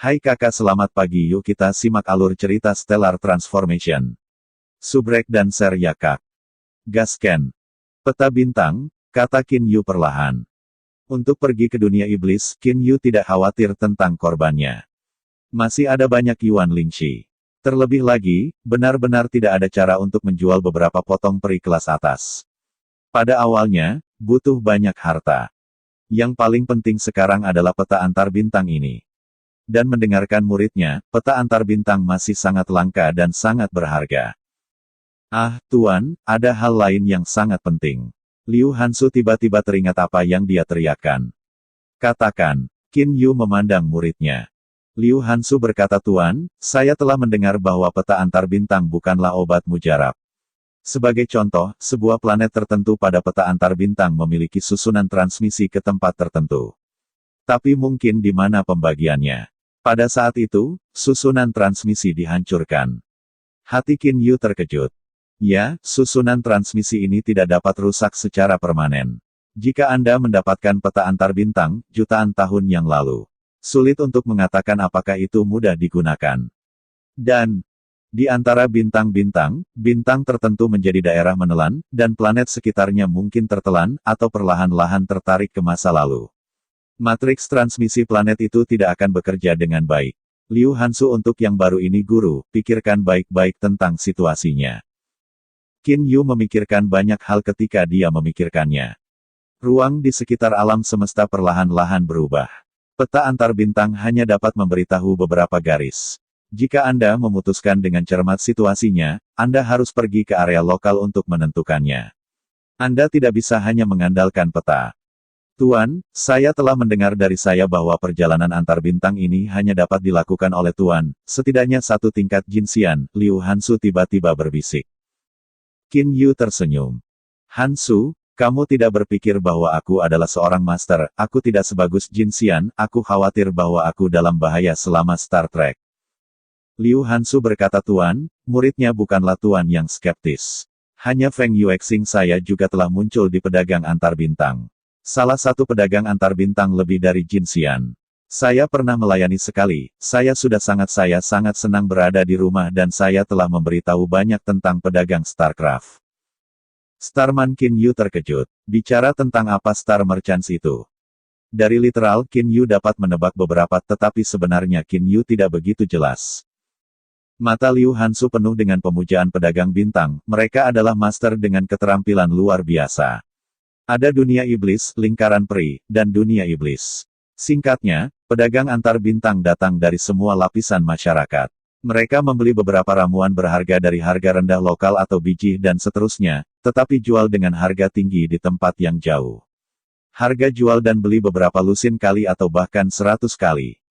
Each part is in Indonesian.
Hai kakak, selamat pagi, yuk kita simak alur cerita Stellar Transformation. Subrek dan Ser ya kak. Gasken. Peta bintang, kata Qin Yu perlahan. Untuk pergi ke dunia iblis, Qin Yu tidak khawatir tentang korbannya. Masih ada banyak Yuan Lingxi. Terlebih lagi, benar-benar tidak ada cara untuk menjual beberapa potong peri kelas atas. Pada awalnya, butuh banyak harta. Yang paling penting sekarang adalah peta antar bintang ini. Dan mendengarkan muridnya, peta antar bintang masih sangat langka dan sangat berharga. Ah, Tuan, ada hal lain yang sangat penting. Liu Hansu tiba-tiba teringat apa yang dia teriakkan. Katakan, Qin Yu memandang muridnya. Liu Hansu berkata, Tuan, saya telah mendengar bahwa peta antar bintang bukanlah obat mujarab. Sebagai contoh, sebuah planet tertentu pada peta antar bintang memiliki susunan transmisi ke tempat tertentu. Tapi mungkin di mana pembagiannya? Pada saat itu, susunan transmisi dihancurkan. Hati Qin Yu terkejut. Ya, susunan transmisi ini tidak dapat rusak secara permanen. Jika Anda mendapatkan peta antar bintang, jutaan tahun yang lalu. Sulit untuk mengatakan apakah itu mudah digunakan. Dan, di antara bintang-bintang, bintang tertentu menjadi daerah menelan, dan planet sekitarnya mungkin tertelan, atau perlahan-lahan tertarik ke masa lalu. Matriks transmisi planet itu tidak akan bekerja dengan baik. Liu Hansu, untuk yang baru ini guru, pikirkan baik-baik tentang situasinya. Qin Yu memikirkan banyak hal ketika dia memikirkannya. Ruang di sekitar alam semesta perlahan-lahan berubah. Peta antar bintang hanya dapat memberitahu beberapa garis. Jika Anda memutuskan dengan cermat situasinya, Anda harus pergi ke area lokal untuk menentukannya. Anda tidak bisa hanya mengandalkan peta. Tuan, saya telah mendengar dari saya bahwa perjalanan antar bintang ini hanya dapat dilakukan oleh Tuan, setidaknya satu tingkat Jinxian. Liu Hansu tiba-tiba berbisik. Qin Yu tersenyum. Hansu, kamu tidak berpikir bahwa aku adalah seorang master, aku tidak sebagus Jinxian, aku khawatir bahwa aku dalam bahaya selama Star Trek. Liu Hansu berkata, Tuan, muridnya bukanlah Tuan yang skeptis. Hanya Feng Yuexing saya juga telah muncul di pedagang antar bintang. Salah satu pedagang antar bintang lebih dari Jinxian. Saya pernah melayani sekali, saya sangat senang berada di rumah dan saya telah memberitahu banyak tentang pedagang Starcraft. Starman Qin Yu terkejut. Bicara tentang apa Star Merchants itu? Dari literal Qin Yu dapat menebak beberapa, tetapi sebenarnya Qin Yu tidak begitu jelas. Mata Liu Hansu penuh dengan pemujaan pedagang bintang, mereka adalah master dengan keterampilan luar biasa. Ada dunia iblis, lingkaran peri, dan dunia iblis. Singkatnya, pedagang antar bintang datang dari semua lapisan masyarakat. Mereka membeli beberapa ramuan berharga dari harga rendah lokal atau biji dan seterusnya, tetapi jual dengan harga tinggi di tempat yang jauh. Harga jual dan beli beberapa lusin kali atau bahkan 100 kali.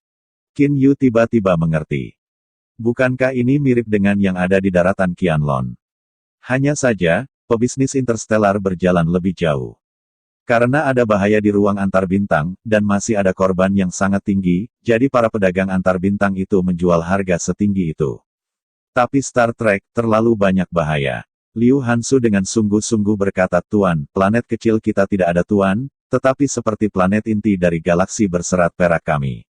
Qin Yu tiba-tiba mengerti. Bukankah ini mirip dengan yang ada di daratan Qianlong? Hanya saja, pebisnis interstellar berjalan lebih jauh. Karena ada bahaya di ruang antar bintang, dan masih ada korban yang sangat tinggi, jadi para pedagang antar bintang itu menjual harga setinggi itu. Tapi Star Trek, terlalu banyak bahaya. Liu Hansu dengan sungguh-sungguh berkata, Tuan, planet kecil kita tidak ada Tuan, tetapi seperti planet inti dari galaksi berserat perak kami.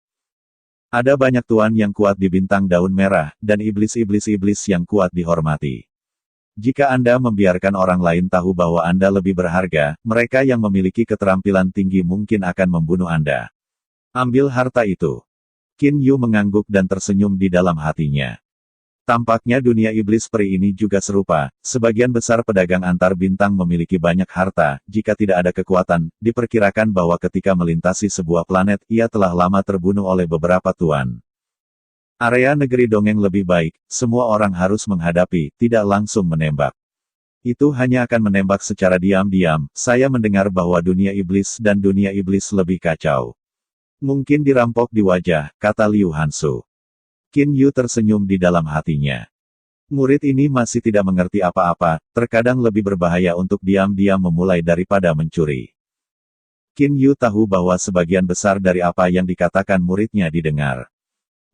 Ada banyak Tuan yang kuat di bintang daun merah, dan iblis-iblis yang kuat dihormati. Jika Anda membiarkan orang lain tahu bahwa Anda lebih berharga, mereka yang memiliki keterampilan tinggi mungkin akan membunuh Anda. Ambil harta itu. Qin Yu mengangguk dan tersenyum di dalam hatinya. Tampaknya dunia iblis peri ini juga serupa, sebagian besar pedagang antar bintang memiliki banyak harta, jika tidak ada kekuatan, diperkirakan bahwa ketika melintasi sebuah planet, ia telah lama terbunuh oleh beberapa tuan. Area negeri dongeng lebih baik, semua orang harus menghadapi, tidak langsung menembak. Itu hanya akan menembak secara diam-diam. Saya mendengar bahwa dunia iblis dan dunia iblis lebih kacau. Mungkin dirampok di wajah, kata Liu Hansu. Qin Yu tersenyum di dalam hatinya. Murid ini masih tidak mengerti apa-apa, terkadang lebih berbahaya untuk diam-diam memulai daripada mencuri. Qin Yu tahu bahwa sebagian besar dari apa yang dikatakan muridnya didengar.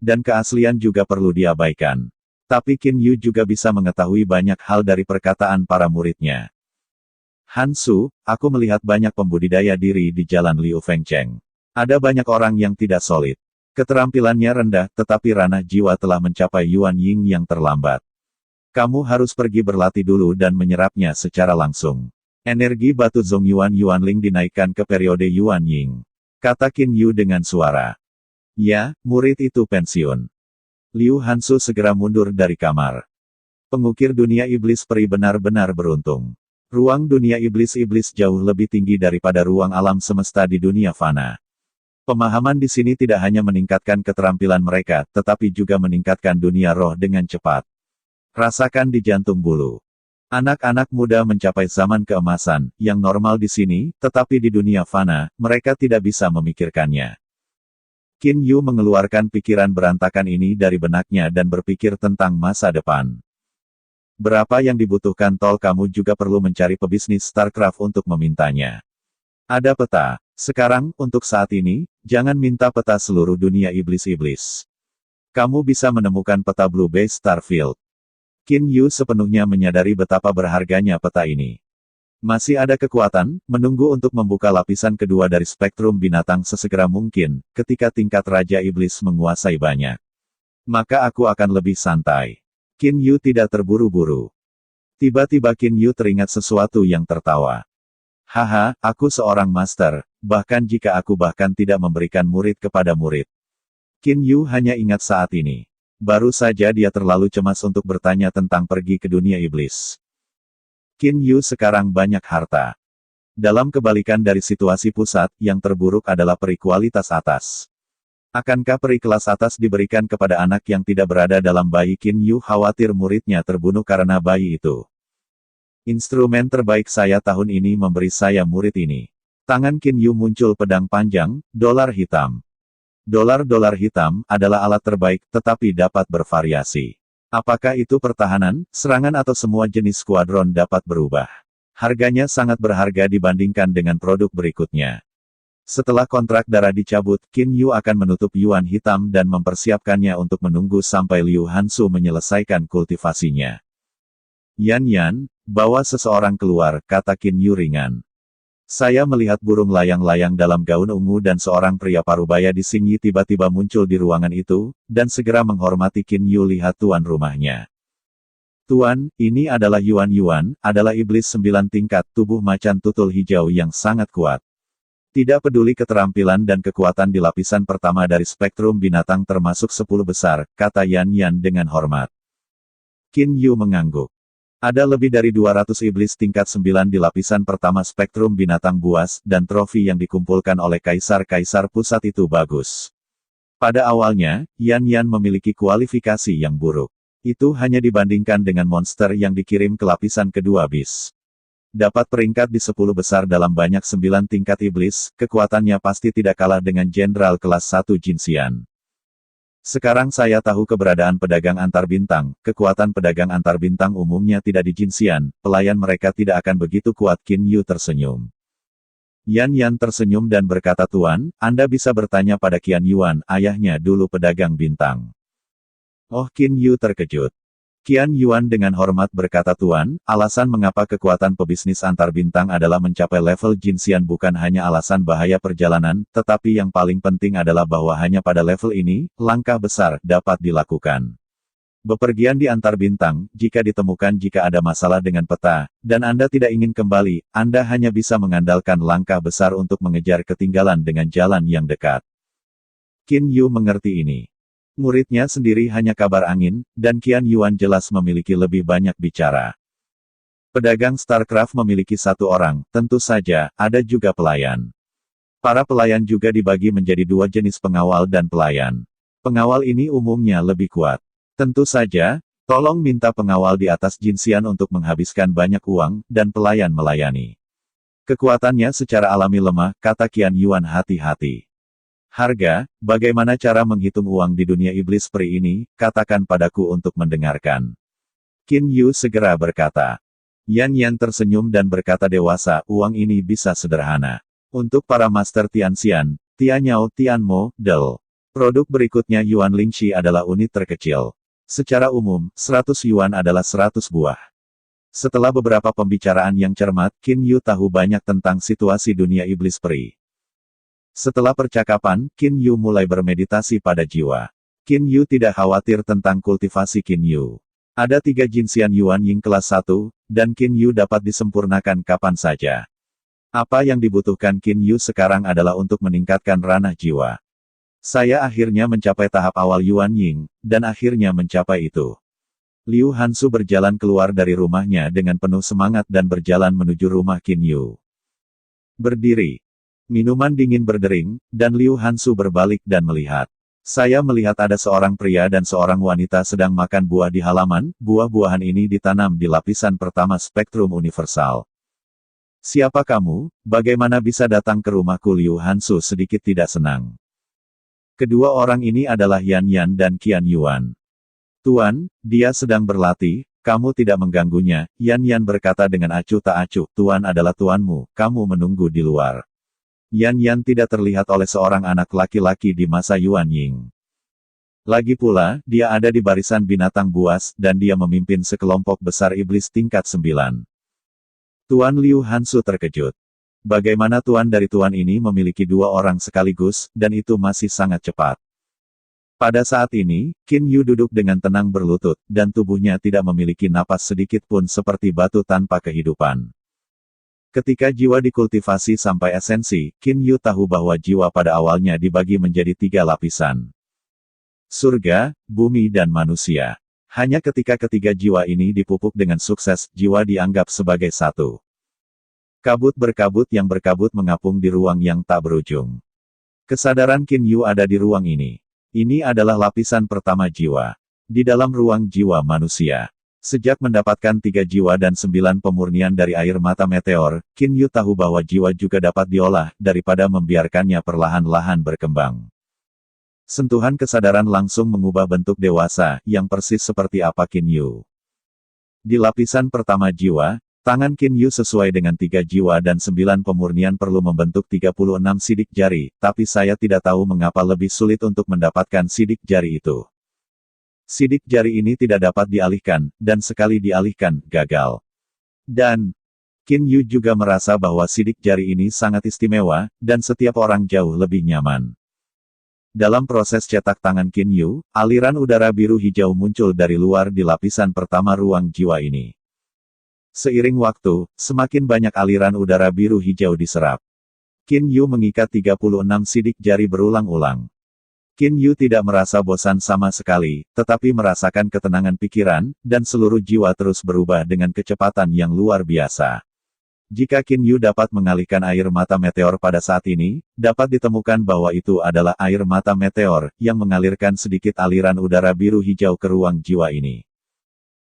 Dan keaslian juga perlu diabaikan. Tapi Qin Yu juga bisa mengetahui banyak hal dari perkataan para muridnya. Hansu, aku melihat banyak pembudidaya diri di jalan Liu Fengcheng. Ada banyak orang yang tidak solid. Keterampilannya rendah, tetapi ranah jiwa telah mencapai Yuan Ying yang terlambat. Kamu harus pergi berlatih dulu dan menyerapnya secara langsung. Energi batu Zhong Yuan Yuanling dinaikkan ke periode Yuan Ying. Kata Qin Yu dengan suara. Ya, murid itu pensiun. Liu Hansu segera mundur dari kamar. Pengukir dunia iblis peri benar-benar beruntung. Ruang dunia iblis-iblis jauh lebih tinggi daripada ruang alam semesta di dunia fana. Pemahaman di sini tidak hanya meningkatkan keterampilan mereka, tetapi juga meningkatkan dunia roh dengan cepat. Rasakan di jantung bulu. Anak-anak muda mencapai zaman keemasan, yang normal di sini, tetapi di dunia fana, mereka tidak bisa memikirkannya. Qin Yu mengeluarkan pikiran berantakan ini dari benaknya dan berpikir tentang masa depan. Berapa yang dibutuhkan tol kamu juga perlu mencari pebisnis StarCraft untuk memintanya. Ada peta. Sekarang, untuk saat ini, jangan minta peta seluruh dunia iblis-iblis. Kamu bisa menemukan peta Blue Base Starfield. Qin Yu sepenuhnya menyadari betapa berharganya peta ini. Masih ada kekuatan, menunggu untuk membuka lapisan kedua dari spektrum binatang sesegera mungkin, ketika tingkat Raja Iblis menguasai banyak. Maka aku akan lebih santai. Qin Yu tidak terburu-buru. Tiba-tiba Qin Yu teringat sesuatu yang tertawa. Haha, aku seorang master, bahkan jika aku bahkan tidak memberikan murid kepada murid. Qin Yu hanya ingat saat ini. Baru saja dia terlalu cemas untuk bertanya tentang pergi ke dunia iblis. Qin Yu sekarang banyak harta. Dalam kebalikan dari situasi pusat, yang terburuk adalah peri kualitas atas. Akankah peri kelas atas diberikan kepada anak yang tidak berada dalam bayi? Qin Yu khawatir muridnya terbunuh karena bayi itu. Instrumen terbaik saya tahun ini memberi saya murid ini. Tangan Qin Yu muncul pedang panjang, dolar hitam. Dolar-dolar hitam adalah alat terbaik, tetapi dapat bervariasi. Apakah itu pertahanan, serangan atau semua jenis skuadron dapat berubah. Harganya sangat berharga dibandingkan dengan produk berikutnya. Setelah kontrak darah dicabut, Qin Yu akan menutup Yuan hitam dan mempersiapkannya untuk menunggu sampai Liu Hansu menyelesaikan kultivasinya. Yan, bawa seseorang keluar, kata Qin Yu ringan. Saya melihat burung layang-layang dalam gaun ungu dan seorang pria parubaya di Xingyi tiba-tiba muncul di ruangan itu, dan segera menghormati Qin Yu. Lihat tuan rumahnya. Tuan, ini adalah Yuan, adalah iblis 9 tingkat, tubuh macan tutul hijau yang sangat kuat. Tidak peduli keterampilan dan kekuatan di lapisan pertama dari spektrum binatang termasuk 10 besar, kata Yan dengan hormat. Qin Yu mengangguk. Ada lebih dari 200 iblis tingkat 9 di lapisan pertama spektrum binatang buas, dan trofi yang dikumpulkan oleh kaisar-kaisar pusat itu bagus. Pada awalnya, Yan memiliki kualifikasi yang buruk. Itu hanya dibandingkan dengan monster yang dikirim ke lapisan kedua bis. Dapat peringkat di 10 besar dalam banyak 9 tingkat iblis, kekuatannya pasti tidak kalah dengan jenderal kelas 1 Jinxian. Sekarang saya tahu keberadaan pedagang antar bintang, kekuatan pedagang antar bintang umumnya tidak di Jinxian, pelayan mereka tidak akan begitu kuat. Qin Yu tersenyum. Yan tersenyum dan berkata, Tuan, Anda bisa bertanya pada Qian Yuan, ayahnya dulu pedagang bintang. Oh, Qin Yu terkejut. Qian Yuan dengan hormat berkata, Tuan, alasan mengapa kekuatan pebisnis antar bintang adalah mencapai level Jinxian bukan hanya alasan bahaya perjalanan, tetapi yang paling penting adalah bahwa hanya pada level ini, langkah besar dapat dilakukan. Bepergian di antar bintang, jika ditemukan jika ada masalah dengan peta, dan Anda tidak ingin kembali, Anda hanya bisa mengandalkan langkah besar untuk mengejar ketinggalan dengan jalan yang dekat. Qin Yu mengerti ini. Muridnya sendiri hanya kabar angin, dan Qian Yuan jelas memiliki lebih banyak bicara. Pedagang StarCraft memiliki 1 orang, tentu saja, ada juga pelayan. Para pelayan juga dibagi menjadi 2 jenis pengawal dan pelayan. Pengawal ini umumnya lebih kuat. Tentu saja, tolong minta pengawal di atas Jinxian untuk menghabiskan banyak uang, dan pelayan melayani. Kekuatannya secara alami lemah, kata Qian Yuan hati-hati. Harga, bagaimana cara menghitung uang di dunia iblis peri ini, katakan padaku untuk mendengarkan. Qin Yu segera berkata. Yan tersenyum dan berkata dewasa, uang ini bisa sederhana. Untuk para Master Tianxian, Tianyao, Tianmo, Del. Produk berikutnya Yuan Lingxi adalah unit terkecil. Secara umum, 100 Yuan adalah 100 buah. Setelah beberapa pembicaraan yang cermat, Qin Yu tahu banyak tentang situasi dunia iblis peri. Setelah percakapan, Qin Yu mulai bermeditasi pada jiwa. Qin Yu tidak khawatir tentang kultivasi Qin Yu. Ada 3 Jinxian Yuan Ying kelas 1, dan Qin Yu dapat disempurnakan kapan saja. Apa yang dibutuhkan Qin Yu sekarang adalah untuk meningkatkan ranah jiwa. Saya akhirnya mencapai tahap awal Yuan Ying, dan akhirnya mencapai itu. Liu Hansu berjalan keluar dari rumahnya dengan penuh semangat dan berjalan menuju rumah Qin Yu. Berdiri. Minuman dingin berdering, dan Liu Hansu berbalik dan melihat. Saya melihat ada seorang pria dan seorang wanita sedang makan buah di halaman. Buah-buahan ini ditanam di lapisan pertama spektrum universal. Siapa kamu? Bagaimana bisa datang ke rumahku? Liu Hansu sedikit tidak senang. Kedua orang ini adalah Yan Yan dan Qian Yuan. Tuan, dia sedang berlatih, kamu tidak mengganggunya, Yan Yan berkata dengan acuh tak acuh. Tuan adalah tuanmu, kamu menunggu di luar. Yan Yan tidak terlihat oleh seorang anak laki-laki di masa Yuan Ying. Lagi pula, dia ada di barisan binatang buas, dan dia memimpin sekelompok besar iblis tingkat 9. Tuan Liu Hansu terkejut. Bagaimana tuan dari tuan ini memiliki 2 orang sekaligus, dan itu masih sangat cepat. Pada saat ini, Qin Yu duduk dengan tenang berlutut, dan tubuhnya tidak memiliki napas sedikit pun seperti batu tanpa kehidupan. Ketika jiwa dikultivasi sampai esensi, Qin Yu tahu bahwa jiwa pada awalnya dibagi menjadi 3 lapisan. Surga, bumi dan manusia. Hanya ketika ketiga jiwa ini dipupuk dengan sukses, jiwa dianggap sebagai satu. Kabut berkabut yang berkabut mengapung di ruang yang tak berujung. Kesadaran Qin Yu ada di ruang ini. Ini adalah lapisan pertama jiwa. Di dalam ruang jiwa manusia. Sejak mendapatkan 3 jiwa dan 9 pemurnian dari air mata meteor, Qin Yu tahu bahwa jiwa juga dapat diolah, daripada membiarkannya perlahan-lahan berkembang. Sentuhan kesadaran langsung mengubah bentuk dewasa, yang persis seperti apa Qin Yu. Di lapisan pertama jiwa, tangan Qin Yu sesuai dengan 3 jiwa dan 9 pemurnian perlu membentuk 36 sidik jari, tapi saya tidak tahu mengapa lebih sulit untuk mendapatkan sidik jari itu. Sidik jari ini tidak dapat dialihkan, dan sekali dialihkan, gagal. Dan, Qin Yu juga merasa bahwa sidik jari ini sangat istimewa, dan setiap orang jauh lebih nyaman. Dalam proses cetak tangan Qin Yu, aliran udara biru hijau muncul dari luar di lapisan pertama ruang jiwa ini. Seiring waktu, semakin banyak aliran udara biru hijau diserap. Qin Yu mengikat 36 sidik jari berulang-ulang. Qin Yu tidak merasa bosan sama sekali, tetapi merasakan ketenangan pikiran, dan seluruh jiwa terus berubah dengan kecepatan yang luar biasa. Jika Qin Yu dapat mengalihkan air mata meteor pada saat ini, dapat ditemukan bahwa itu adalah air mata meteor, yang mengalirkan sedikit aliran udara biru hijau ke ruang jiwa ini.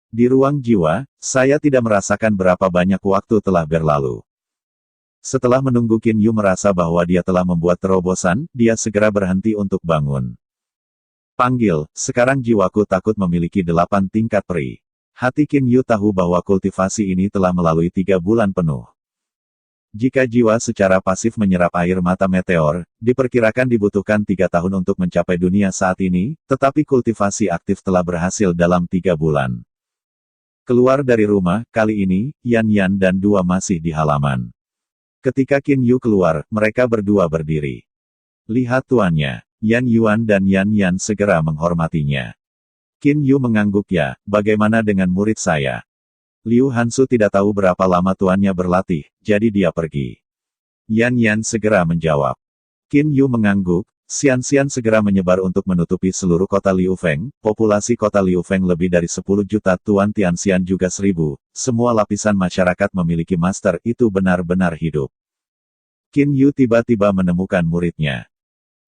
Di ruang jiwa, saya tidak merasakan berapa banyak waktu telah berlalu. Setelah menunggu Qin Yu merasa bahwa dia telah membuat terobosan, dia segera berhenti untuk bangun. Panggil, sekarang jiwaku takut memiliki 8 tingkat peri. Hati Qin Yu tahu bahwa kultivasi ini telah melalui 3 bulan penuh. Jika jiwa secara pasif menyerap air mata meteor, diperkirakan dibutuhkan 3 tahun untuk mencapai dunia saat ini, tetapi kultivasi aktif telah berhasil dalam 3 bulan. Keluar dari rumah, kali ini, Yan Yan dan 2 masih di halaman. Ketika Qin Yu keluar, mereka berdua berdiri. Lihat tuannya, Yan Yuan dan Yan Yan segera menghormatinya. Qin Yu mengangguk ya, bagaimana dengan murid saya? Liu Hansu tidak tahu berapa lama tuannya berlatih, jadi dia pergi. Yan Yan segera menjawab. Qin Yu mengangguk. Xian-Xian segera menyebar untuk menutupi seluruh kota Liufeng, populasi kota Liufeng lebih dari 10 juta, Tuan Tianxian juga 1000, semua lapisan masyarakat memiliki master, itu benar-benar hidup. Qin Yu tiba-tiba menemukan muridnya.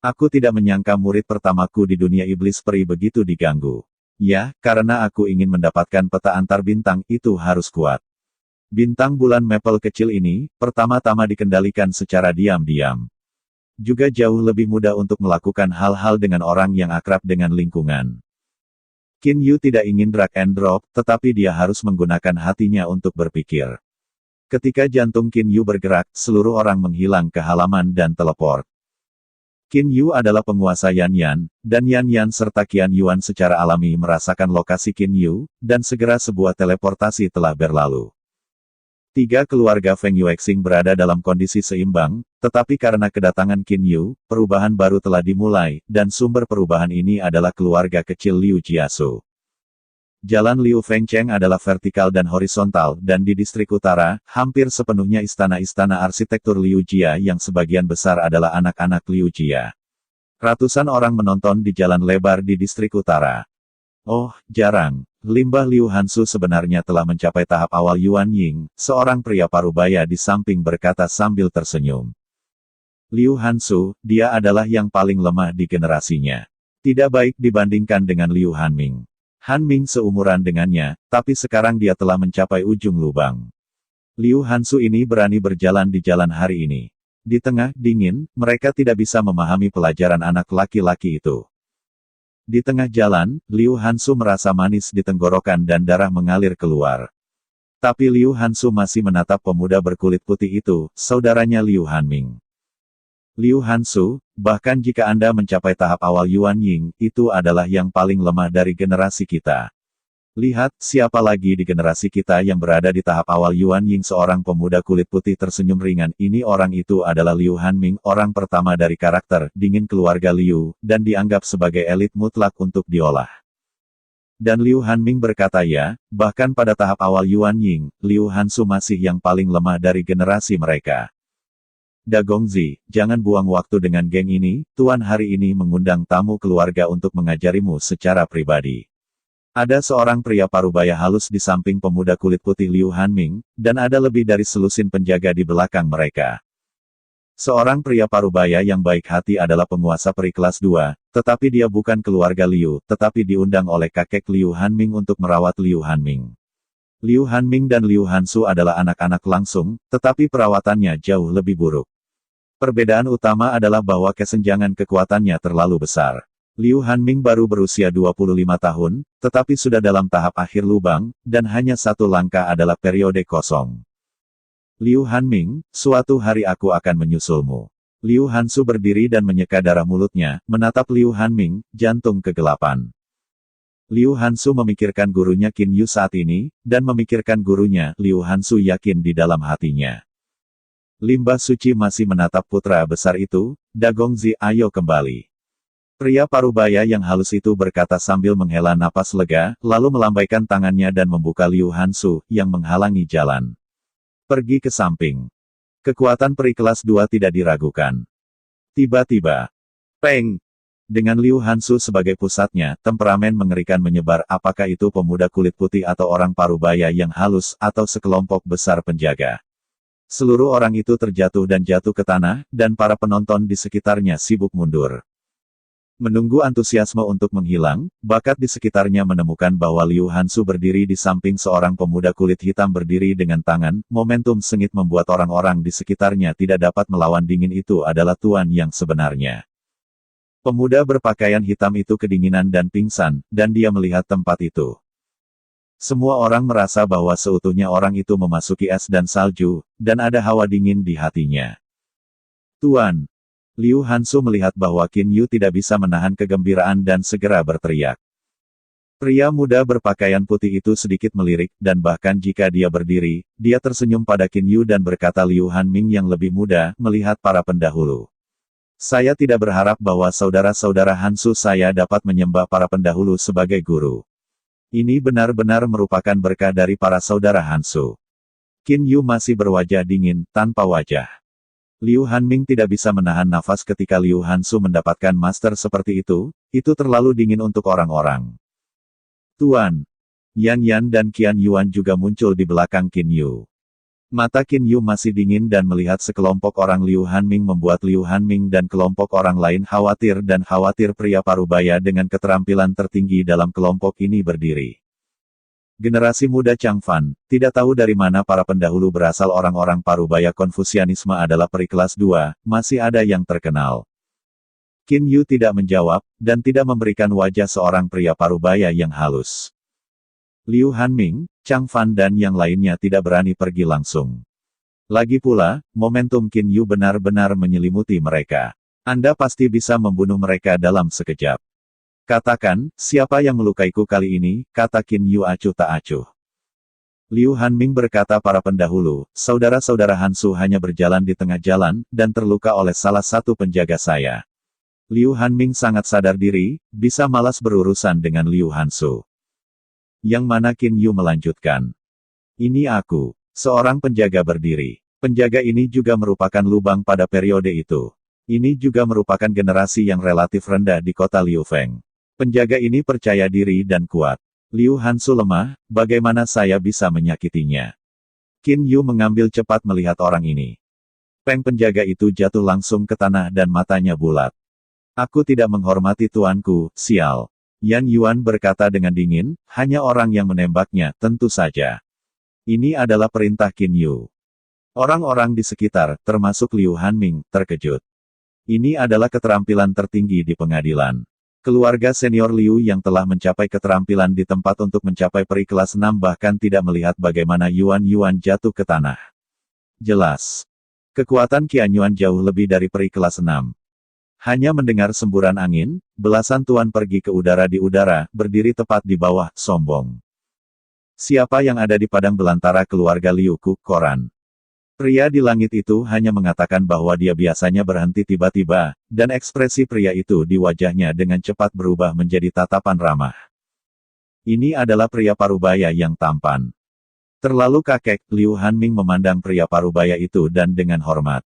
Aku tidak menyangka murid pertamaku di dunia iblis peri begitu diganggu. Ya, karena aku ingin mendapatkan peta antar bintang, itu harus kuat. Bintang bulan Maple kecil ini, pertama-tama dikendalikan secara diam-diam. Juga jauh lebih mudah untuk melakukan hal-hal dengan orang yang akrab dengan lingkungan. Qin Yu tidak ingin drag and drop, tetapi dia harus menggunakan hatinya untuk berpikir. Ketika jantung Qin Yu bergerak, seluruh orang menghilang ke halaman dan teleport. Qin Yu adalah penguasa Yan Yan, dan Yan Yan serta Qian Yuan secara alami merasakan lokasi Qin Yu, dan segera sebuah teleportasi telah berlalu. Tiga keluarga Feng Yuexing berada dalam kondisi seimbang, tetapi karena kedatangan Qin Yu, perubahan baru telah dimulai, dan sumber perubahan ini adalah keluarga kecil Liu Jiasu. Jalan Liu Fengcheng adalah vertikal dan horizontal, dan di distrik utara, hampir sepenuhnya istana-istana arsitektur Liu Jia yang sebagian besar adalah anak-anak Liu Jia. Ratusan orang menonton di jalan lebar di distrik utara. Oh, jarang. Limbah Liu Hansu sebenarnya telah mencapai tahap awal. Yuan Ying, seorang pria parubaya di samping berkata sambil tersenyum. Liu Hansu, dia adalah yang paling lemah di generasinya. Tidak baik dibandingkan dengan Liu Hanming. Hanming seumuran dengannya, tapi sekarang dia telah mencapai ujung lubang. Liu Hansu ini berani berjalan di jalan hari ini. Di tengah dingin, mereka tidak bisa memahami pelajaran anak laki-laki itu. Di tengah jalan, Liu Hansu merasa manis di tenggorokan dan darah mengalir keluar. Tapi Liu Hansu masih menatap pemuda berkulit putih itu, saudaranya Liu Hanming. Liu Hansu, bahkan jika Anda mencapai tahap awal Yuan Ying, itu adalah yang paling lemah dari generasi kita. Lihat, siapa lagi di generasi kita yang berada di tahap awal Yuan Ying. Seorang pemuda kulit putih tersenyum ringan. Ini orang itu adalah Liu Hanming, orang pertama dari karakter dingin keluarga Liu, dan dianggap sebagai elit mutlak untuk diolah. Dan Liu Hanming berkata ya, bahkan pada tahap awal Yuan Ying, Liu Hansu masih yang paling lemah dari generasi mereka. Dagongzi, jangan buang waktu dengan geng ini, Tuan hari ini mengundang tamu keluarga untuk mengajarimu secara pribadi. Ada seorang pria parubaya halus di samping pemuda kulit putih Liu Hanming, dan ada lebih dari selusin penjaga di belakang mereka. Seorang pria parubaya yang baik hati adalah penguasa peri kelas 2, tetapi dia bukan keluarga Liu, tetapi diundang oleh kakek Liu Hanming untuk merawat Liu Hanming. Liu Hanming dan Liu Hansu adalah anak-anak langsung, tetapi perawatannya jauh lebih buruk. Perbedaan utama adalah bahwa kesenjangan kekuatannya terlalu besar. Liu Hanming baru berusia 25 tahun, tetapi sudah dalam tahap akhir lubang, dan hanya satu langkah adalah periode kosong. Liu Hanming, suatu hari aku akan menyusulmu. Liu Hansu berdiri dan menyeka darah mulutnya, menatap Liu Hanming, jantung kegelapan. Liu Hansu memikirkan gurunya Qin Yu saat ini, dan memikirkan gurunya, Liu Hansu yakin di dalam hatinya. Limbah suci masih menatap putra besar itu, Dagongzi, ayo kembali. Pria parubaya yang halus itu berkata sambil menghela napas lega, lalu melambaikan tangannya dan membuka Liu Hansu, yang menghalangi jalan. Pergi ke samping. Kekuatan peri kelas 2 tidak diragukan. Tiba-tiba, peng! Dengan Liu Hansu sebagai pusatnya, temperamen mengerikan menyebar. Apakah itu pemuda kulit putih atau orang parubaya yang halus, atau sekelompok besar penjaga? Seluruh orang itu terjatuh dan jatuh ke tanah, dan para penonton di sekitarnya sibuk mundur. Menunggu antusiasme untuk menghilang, bakat di sekitarnya menemukan bahwa Liu Hansu berdiri di samping seorang pemuda kulit hitam berdiri dengan tangan. Momentum sengit membuat orang-orang di sekitarnya tidak dapat melawan dingin. Itu adalah tuan yang sebenarnya. Pemuda berpakaian hitam itu kedinginan dan pingsan, dan dia melihat tempat itu. Semua orang merasa bahwa seutuhnya orang itu memasuki es dan salju, dan ada hawa dingin di hatinya. Tuan! Liu Hansu melihat bahwa Qin Yu tidak bisa menahan kegembiraan dan segera berteriak. Pria muda berpakaian putih itu sedikit melirik, dan bahkan jika dia berdiri, dia tersenyum pada Qin Yu dan berkata Liu Hanming yang lebih muda, melihat para pendahulu. Saya tidak berharap bahwa saudara-saudara Hansu saya dapat menyembah para pendahulu sebagai guru. Ini benar-benar merupakan berkah dari para saudara Hansu. Qin Yu masih berwajah dingin, tanpa wajah. Liu Hanming tidak bisa menahan nafas ketika Liu Hansu mendapatkan master seperti itu terlalu dingin untuk orang-orang. Tuan! Yan Yan dan Qian Yuan juga muncul di belakang Qin Yu. Mata Qin Yu masih dingin dan melihat sekelompok orang Liu Hanming membuat Liu Hanming dan kelompok orang lain khawatir dan khawatir. Pria parubaya dengan keterampilan tertinggi dalam kelompok ini berdiri. Generasi muda Changfan, tidak tahu dari mana para pendahulu berasal. Orang-orang parubaya Konfusianisme adalah peri kelas 2, masih ada yang terkenal. Qin Yu tidak menjawab, dan tidak memberikan wajah seorang pria parubaya yang halus. Liu Hanming, Changfan dan yang lainnya tidak berani pergi langsung. Lagi pula, momentum Qin Yu benar-benar menyelimuti mereka. Anda pasti bisa membunuh mereka dalam sekejap. Katakan, siapa yang melukaiku kali ini, kata Qin Yu acuh tak acuh. Liu Hanming berkata, para pendahulu, saudara-saudara Hansu hanya berjalan di tengah jalan, dan terluka oleh salah satu penjaga saya. Liu Hanming sangat sadar diri, bisa malas berurusan dengan Liu Hansu. Yang mana Qin Yu melanjutkan. Ini aku, seorang penjaga berdiri. Penjaga ini juga merupakan lubang pada periode itu. Ini juga merupakan generasi yang relatif rendah di kota Liu Feng. Penjaga ini percaya diri dan kuat. Liu Hansu lemah, bagaimana saya bisa menyakitinya? Qin Yu mengambil cepat melihat orang ini. Peng penjaga itu jatuh langsung ke tanah dan matanya bulat. Aku tidak menghormati tuanku, sial. Yan Yuan berkata dengan dingin, hanya orang yang menembaknya, tentu saja. Ini adalah perintah Qin Yu. Orang-orang di sekitar, termasuk Liu Hanming, terkejut. Ini adalah keterampilan tertinggi di pengadilan. Keluarga senior Liu yang telah mencapai keterampilan di tempat untuk mencapai peri kelas 6 bahkan tidak melihat bagaimana Yuan jatuh ke tanah. Jelas. Kekuatan Qian Yuan jauh lebih dari peri kelas 6. Hanya mendengar semburan angin, belasan tuan pergi ke udara di udara, berdiri tepat di bawah, sombong. Siapa yang ada di padang belantara keluarga Liu Ku, koran? Pria di langit itu hanya mengatakan bahwa dia biasanya berhenti tiba-tiba, dan ekspresi pria itu di wajahnya dengan cepat berubah menjadi tatapan ramah. Ini adalah pria parubaya yang tampan. Terlalu kakek, Liu Hanming memandang pria parubaya itu dan dengan hormat.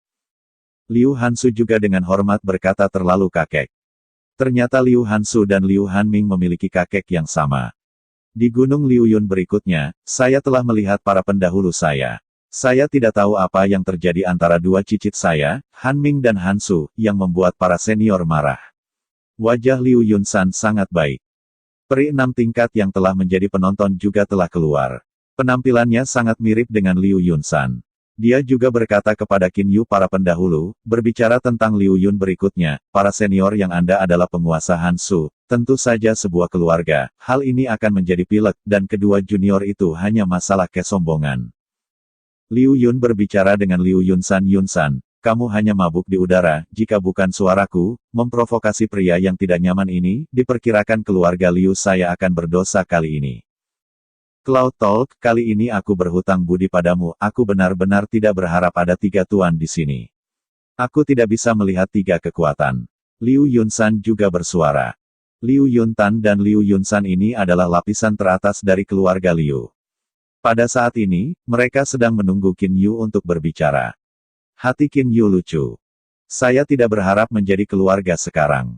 Liu Hansu juga dengan hormat berkata terlalu kakek. Ternyata Liu Hansu dan Liu Hanming memiliki kakek yang sama. Di Gunung Liu Yun berikutnya, saya telah melihat para pendahulu saya. Saya tidak tahu apa yang terjadi antara dua cicit saya, Hanming dan Hansu, yang membuat para senior marah. Wajah Liu Yunsan sangat baik. Peri 6 tingkat yang telah menjadi penonton juga telah keluar. Penampilannya sangat mirip dengan Liu Yunsan. Dia juga berkata kepada Qin Yu para pendahulu, berbicara tentang Liu Yun berikutnya, para senior yang Anda adalah penguasa Hansu, tentu saja sebuah keluarga, hal ini akan menjadi pilek, dan kedua junior itu hanya masalah kesombongan. Liu Yun berbicara dengan Liu Yunsan, kamu hanya mabuk di udara, jika bukan suaraku, memprovokasi pria yang tidak nyaman ini, diperkirakan keluarga Liu saya akan berdosa kali ini. Cloud Talk, kali ini aku berhutang budi padamu, aku benar-benar tidak berharap ada 3 tuan di sini. Aku tidak bisa melihat 3 kekuatan. Liu Yunsan juga bersuara. Liu Yuntan dan Liu Yunsan ini adalah lapisan teratas dari keluarga Liu. Pada saat ini, mereka sedang menunggu Qin Yu untuk berbicara. Hati Qin Yu lucu. Saya tidak berharap menjadi keluarga sekarang.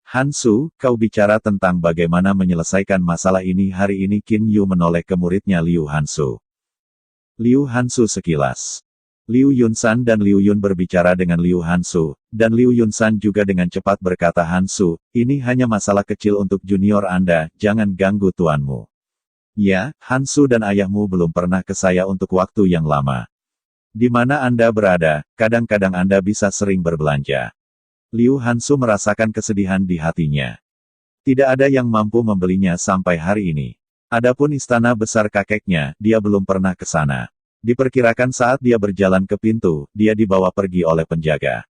Hansu, kau bicara tentang bagaimana menyelesaikan masalah ini hari ini. Qin Yu menoleh ke muridnya Liu Hansu. Liu Hansu sekilas. Liu Yunsan dan Liu Yun berbicara dengan Liu Hansu, dan Liu Yunsan juga dengan cepat berkata, Hansu, ini hanya masalah kecil untuk junior Anda, jangan ganggu tuanmu. Ya, Hansu dan ayahmu belum pernah ke saya untuk waktu yang lama. Di mana Anda berada, kadang-kadang Anda bisa sering berbelanja. Liu Hansu merasakan kesedihan di hatinya. Tidak ada yang mampu membelinya sampai hari ini. Adapun istana besar kakeknya, dia belum pernah ke sana. Diperkirakan saat dia berjalan ke pintu, dia dibawa pergi oleh penjaga.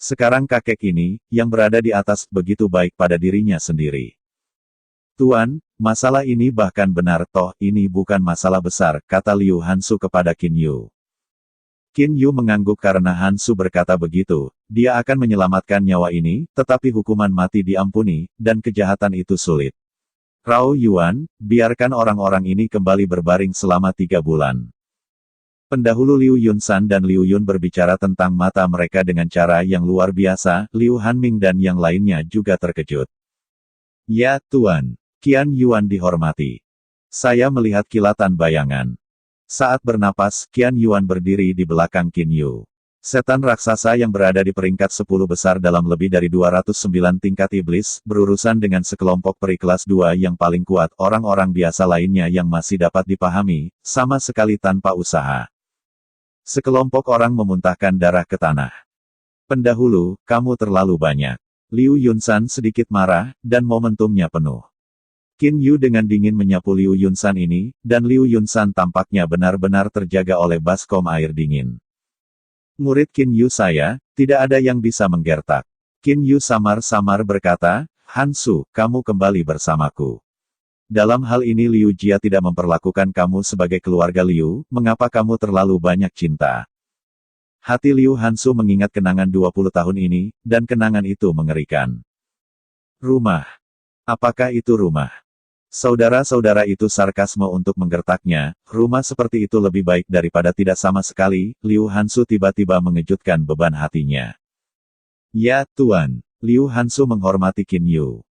Sekarang kakek ini, yang berada di atas, begitu baik pada dirinya sendiri. Tuan, masalah ini bahkan benar, toh, ini bukan masalah besar, kata Liu Hansu kepada Qin Yu. Qin Yu mengangguk karena Hansu berkata begitu, dia akan menyelamatkan nyawa ini, tetapi hukuman mati diampuni, dan kejahatan itu sulit. Rao Yuan, biarkan orang-orang ini kembali berbaring selama 3 bulan. Pendahulu Liu Yunsan dan Liu Yun berbicara tentang mata mereka dengan cara yang luar biasa, Liu Hanming dan yang lainnya juga terkejut. Ya, Tuan. Qian Yuan dihormati. Saya melihat kilatan bayangan. Saat bernapas, Qian Yuan berdiri di belakang Qin Yu. Setan raksasa yang berada di peringkat 10 besar dalam lebih dari 209 tingkat iblis, berurusan dengan sekelompok peri kelas 2 yang paling kuat, orang-orang biasa lainnya yang masih dapat dipahami, sama sekali tanpa usaha. Sekelompok orang memuntahkan darah ke tanah. Pendahulu, kamu terlalu banyak. Liu Yunsan sedikit marah, dan momentumnya penuh. Qin Yu dengan dingin menyapu Liu Yunsan ini, dan Liu Yunsan tampaknya benar-benar terjaga oleh baskom air dingin. Murid Qin Yu saya, tidak ada yang bisa menggertak. Qin Yu samar-samar berkata, Hansu, kamu kembali bersamaku. Dalam hal ini Liu Jia tidak memperlakukan kamu sebagai keluarga Liu, mengapa kamu terlalu banyak cinta? Hati Liu Hansu mengingat kenangan 20 tahun ini, dan kenangan itu mengerikan. Rumah. Apakah itu rumah? Saudara-saudara itu sarkasme untuk menggertaknya, rumah seperti itu lebih baik daripada tidak sama sekali, Liu Hansu tiba-tiba mengejutkan beban hatinya. Ya, Tuan. Liu Hansu menghormati Qin Yu.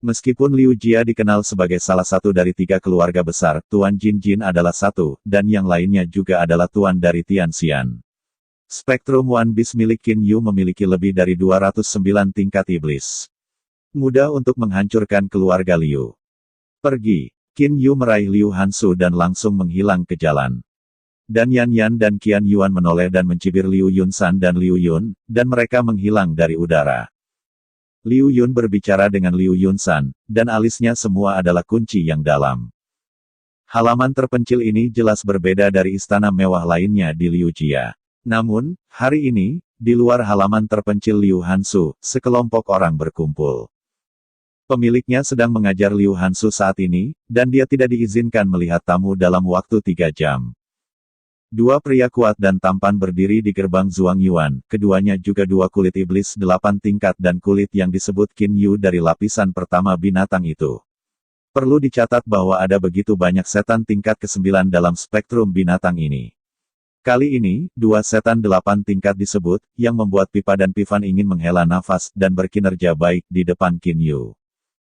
Meskipun Liu Jia dikenal sebagai salah satu dari 3 keluarga besar, Tuan Jin Jin adalah satu, dan yang lainnya juga adalah Tuan dari Tianxian. Spektrum One Beast milik Qin Yu memiliki lebih dari 209 tingkat iblis. Mudah untuk menghancurkan keluarga Liu. Pergi. Qin Yu meraih Liu Hansu dan langsung menghilang ke jalan. Dan Yan Yan dan Qian Yuan menoleh dan mencibir Liu Yunsan dan Liu Yun, dan mereka menghilang dari udara. Liu Yun berbicara dengan Liu Yunsan, dan alisnya semua adalah kunci yang dalam. Halaman terpencil ini jelas berbeda dari istana mewah lainnya di Liu Jia. Namun, hari ini, di luar halaman terpencil Liu Hansu, sekelompok orang berkumpul. Pemiliknya sedang mengajar Liu Hansu saat ini, dan dia tidak diizinkan melihat tamu dalam waktu 3 jam. 2 pria kuat dan tampan berdiri di gerbang Zhuang Yuan, keduanya juga 2 kulit iblis 8 tingkat dan kulit yang disebut Qin Yu dari lapisan pertama binatang itu. Perlu dicatat bahwa ada begitu banyak setan tingkat ke-9 dalam spektrum binatang ini. Kali ini, 2 setan 8 tingkat disebut, yang membuat Pipa dan Pivan ingin menghela nafas dan berkinerja baik di depan Qin Yu.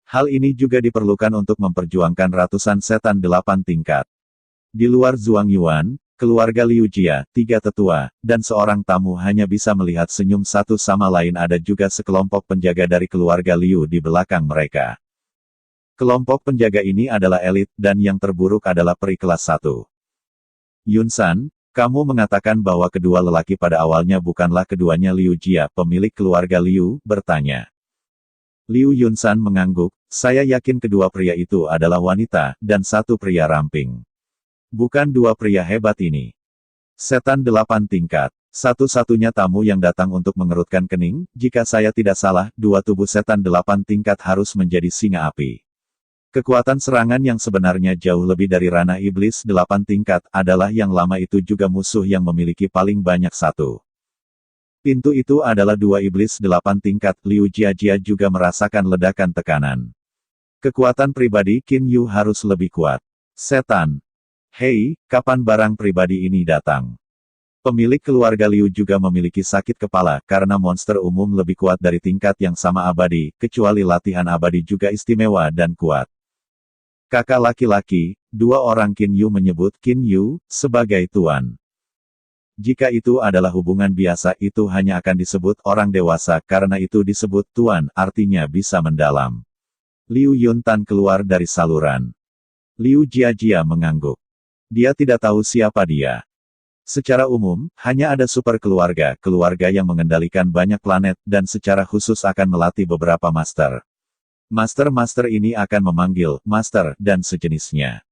Hal ini juga diperlukan untuk memperjuangkan ratusan setan 8 tingkat. Di luar Zhuang Yuan, keluarga Liu Jia, 3 tetua, dan seorang tamu hanya bisa melihat senyum satu sama lain. Ada juga sekelompok penjaga dari keluarga Liu di belakang mereka. Kelompok penjaga ini adalah elit, dan yang terburuk adalah peri kelas 1. Yunsan, kamu mengatakan bahwa kedua lelaki pada awalnya bukanlah keduanya Liu Jia, pemilik keluarga Liu, bertanya. Liu Yunsan mengangguk, saya yakin kedua pria itu adalah wanita, dan satu pria ramping. Bukan 2 pria hebat ini. Setan 8 tingkat. Satu-satunya tamu yang datang untuk mengerutkan kening, jika saya tidak salah, 2 tubuh setan 8 tingkat harus menjadi singa api. Kekuatan serangan yang sebenarnya jauh lebih dari ranah iblis 8 tingkat, adalah yang lama itu juga musuh yang memiliki paling banyak 1. Pintu itu adalah 2 iblis 8 tingkat, Liu Jia juga merasakan ledakan tekanan. Kekuatan pribadi Qin Yu harus lebih kuat. Setan. Hei, kapan barang pribadi ini datang? Pemilik keluarga Liu juga memiliki sakit kepala, karena monster umum lebih kuat dari tingkat yang sama abadi, kecuali latihan abadi juga istimewa dan kuat. Kakak laki-laki, 2 orang Qin Yu menyebut Qin Yu sebagai tuan. Jika itu adalah hubungan biasa, itu hanya akan disebut orang dewasa, karena itu disebut tuan, artinya bisa mendalam. Liu Yuntan keluar dari saluran. Liu Jia mengangguk. Dia tidak tahu siapa dia. Secara umum, hanya ada super keluarga, keluarga yang mengendalikan banyak planet, dan secara khusus akan melatih beberapa master. Master-master ini akan memanggil master dan sejenisnya.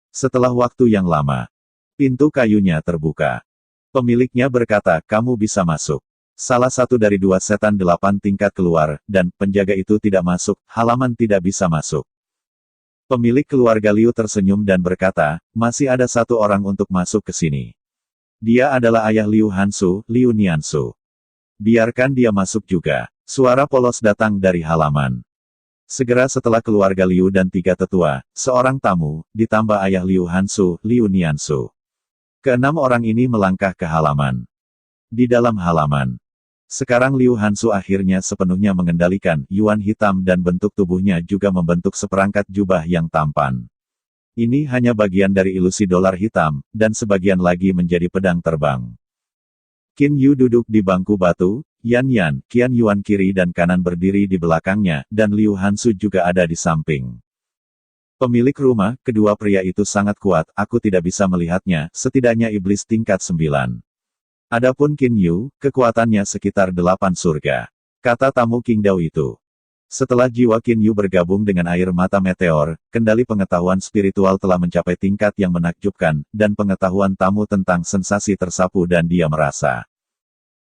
Setelah waktu yang lama, pintu kayunya terbuka. Pemiliknya berkata, kamu bisa masuk. Salah satu dari 2 setan 8 tingkat keluar, dan penjaga itu tidak masuk, halaman tidak bisa masuk. Pemilik keluarga Liu tersenyum dan berkata, masih ada 1 orang untuk masuk ke sini. Dia adalah ayah Liu Hansu, Liu Niansu. Biarkan dia masuk juga. Suara polos datang dari halaman. Segera setelah keluarga Liu dan 3 tetua, seorang tamu, ditambah ayah Liu Hansu, Liu Niansu. Ke-6 orang ini melangkah ke halaman. Di dalam halaman. Sekarang Liu Hansu akhirnya sepenuhnya mengendalikan yuan hitam dan bentuk tubuhnya juga membentuk seperangkat jubah yang tampan. Ini hanya bagian dari ilusi dolar hitam, dan sebagian lagi menjadi pedang terbang. Qin Yu duduk di bangku batu, Yan Yan, Qian Yuan kiri dan kanan berdiri di belakangnya, dan Liu Hansu juga ada di samping. Pemilik rumah, kedua pria itu sangat kuat, aku tidak bisa melihatnya, setidaknya iblis tingkat 9. Adapun Qin Yu, kekuatannya sekitar 8 surga. Kata tamu King Dao itu. Setelah jiwa Qin Yu bergabung dengan air mata meteor, kendali pengetahuan spiritual telah mencapai tingkat yang menakjubkan, dan pengetahuan tamu tentang sensasi tersapu dan dia merasa.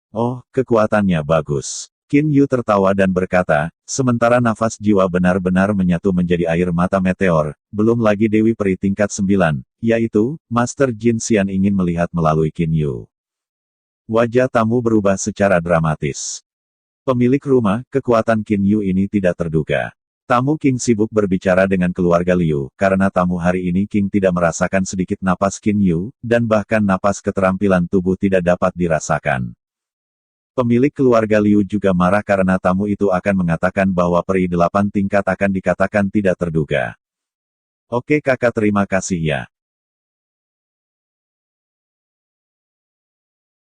Oh, kekuatannya bagus. Qin Yu tertawa dan berkata, sementara nafas jiwa benar-benar menyatu menjadi air mata meteor, belum lagi Dewi Peri tingkat 9, yaitu, Master Jin Xian ingin melihat melalui Qin Yu. Wajah tamu berubah secara dramatis. Pemilik rumah, kekuatan Qin Yu ini tidak terduga. Tamu King sibuk berbicara dengan keluarga Liu, karena tamu hari ini King tidak merasakan sedikit napas Qin Yu, dan bahkan napas keterampilan tubuh tidak dapat dirasakan. Pemilik keluarga Liu juga marah karena tamu itu akan mengatakan bahwa peri 8 tingkat akan dikatakan tidak terduga. Oke kakak, terima kasih ya.